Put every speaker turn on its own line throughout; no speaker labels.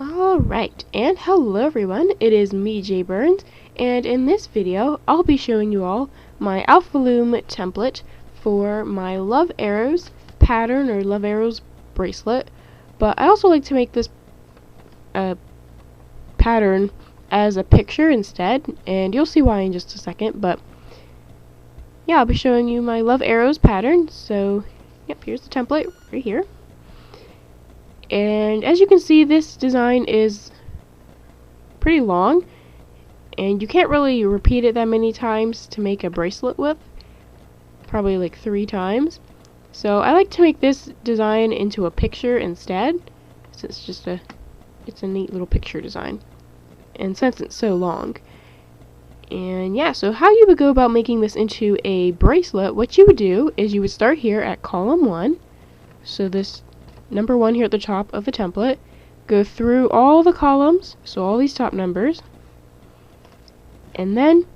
Alright, and hello everyone, it is me, Jay Burns, and in this video, I'll be showing you all my Alpha Loom template for my Love Arrows pattern, or Love Arrows bracelet, but I also like to make this pattern as a picture instead, and you'll see why in just a second, but yeah, I'll be showing you my Love Arrows pattern, so yep, here's the template right here. And as you can see, this design is pretty long, and you can't really repeat it that many times to make a bracelet with, probably like 3 times. So I like to make this design into a picture instead, since it's a neat little picture design, and since it's so long. And yeah, so how you would go about making this into a bracelet, what you would do is you would start here at column 1, so this number 1 here at the top of the template, go through all the columns, so all these top numbers, and then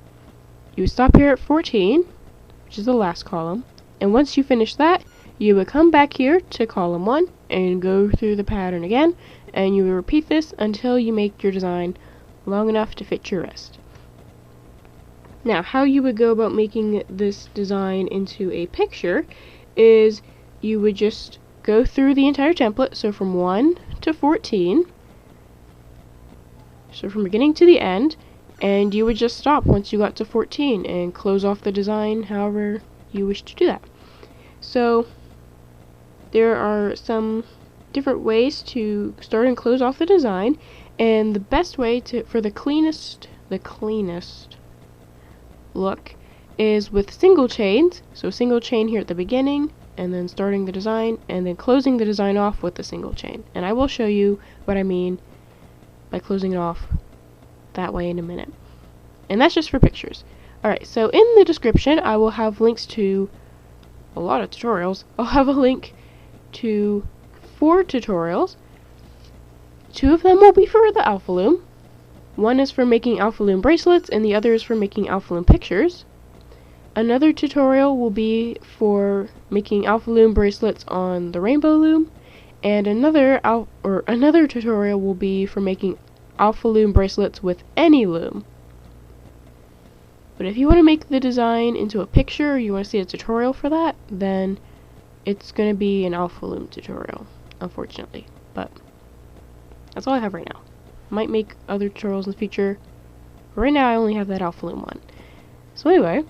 you would stop here at 14, which is the last column, and once you finish that, you would come back here to column 1 and go through the pattern again, and you would repeat this until you make your design long enough to fit your wrist. Now, how you would go about making this design into a picture is you would just go through the entire template, so from 1 to 14, so from beginning to the end, and you would just stop once you got to 14 and close off the design however you wish to do that. So there are some different ways to start and close off the design, and the best way for the cleanest look is with single chains, so single chain here at the beginning, and then starting the design, and then closing the design off with the single chain. And I will show you what I mean by closing it off that way in a minute. And that's just for pictures. Alright, so in the description I will have links to a lot of tutorials. I'll have a link to 4 tutorials. 2 of them will be for the Alpha Loom. One is for making Alpha Loom bracelets, and the other is for making Alpha Loom pictures. Another tutorial will be for making Alpha Loom bracelets on the Rainbow Loom, and another tutorial will be for making Alpha Loom bracelets with any loom. But if you want to make the design into a picture, or you want to see a tutorial for that, then it's going to be an Alpha Loom tutorial, unfortunately. But that's all I have right now. I might make other tutorials in the future, but right now I only have that Alpha Loom one. So anyway,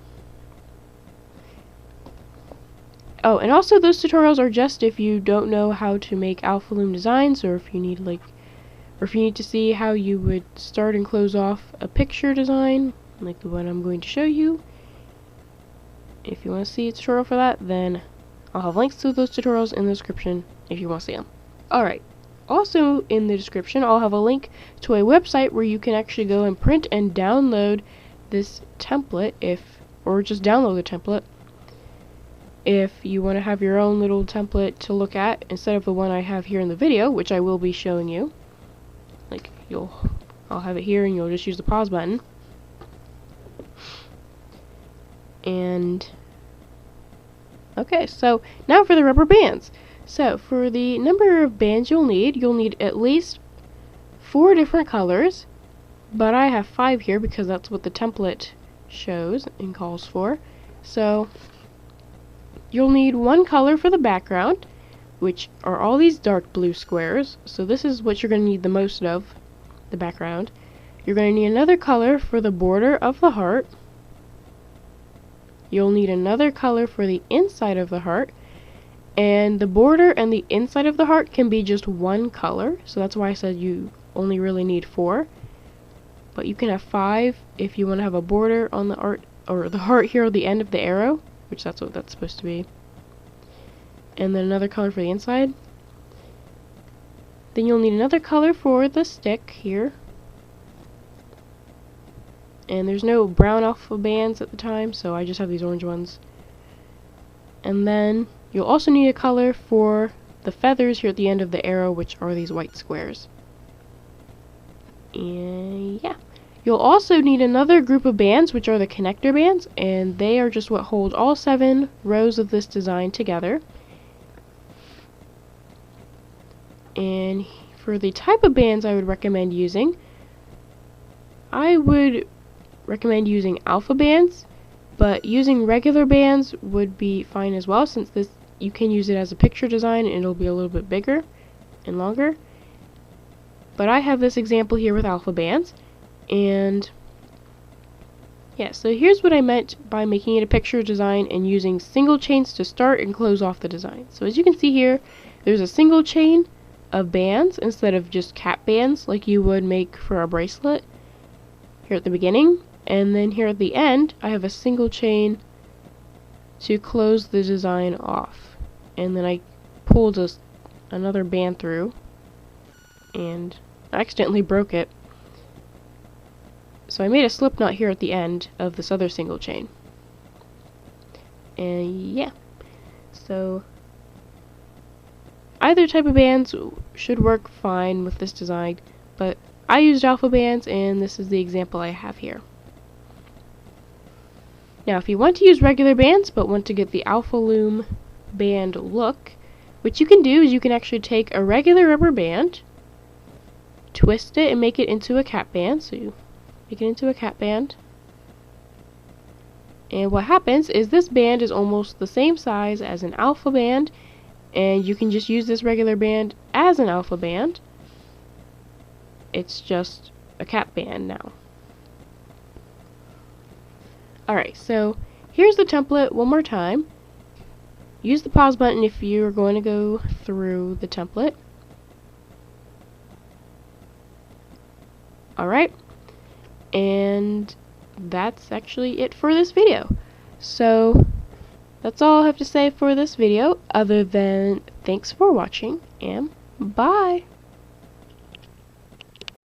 oh, and also those tutorials are just if you don't know how to make Alpha Loom designs, or if you need to see how you would start and close off a picture design, like the one I'm going to show you. If you want to see a tutorial for that, then I'll have links to those tutorials in the description if you want to see them. Alright, also in the description I'll have a link to a website where you can actually go and print and download this template, or just download the template, if you want to have your own little template to look at instead of the one I have here in the video, which I will be showing you. Like, I'll have it here and you'll just use the pause button. And okay, so now for the rubber bands. So for the number of bands you'll need at least 4 different colors, but I have 5 here because that's what the template shows and calls for. So you'll need 1 color for the background, which are all these dark blue squares. So this is what you're going to need the most of, the background. You're going to need another color for the border of the heart. You'll need another color for the inside of the heart, and the border and the inside of the heart can be just 1 color, so that's why I said you only really need 4. But you can have 5 if you want to have a border on the heart, or the heart here at the end of the arrow, which that's what that's supposed to be. And then another color for the inside. Then you'll need another color for the stick here. And there's no brown alpha bands at the time, so I just have these orange ones. And then you'll also need a color for the feathers here at the end of the arrow, which are these white squares. And yeah. You'll also need another group of bands, which are the connector bands, and they are just what hold all 7 rows of this design together. And for the type of bands I would recommend using, I would recommend using alpha bands, but using regular bands would be fine as well, since this you can use it as a picture design and it'll be a little bit bigger and longer. But I have this example here with alpha bands, and yeah, so here's what I meant by making it a picture design and using single chains to start and close off the design. So as you can see here, there's a single chain of bands instead of just cap bands like you would make for a bracelet here at the beginning. And then here at the end, I have a single chain to close the design off. And then I pulled another band through, and I accidentally broke it. So I made a slip knot here at the end of this other single chain. And yeah, so either type of bands should work fine with this design, but I used alpha bands, and this is the example I have here. Now if you want to use regular bands but want to get the Alpha Loom band look, what you can do is you can actually take a regular rubber band, twist it, and make it into a cap band. So you make it into a cap band, and what happens is this band is almost the same size as an alpha band, and you can just use this regular band as an alpha band. It's just a cap band now. Alright, so here's the template one more time. Use the pause button if you're going to go through the template. Alright, and that's actually it for this video. So that's all I have to say for this video, other than thanks for watching, and bye!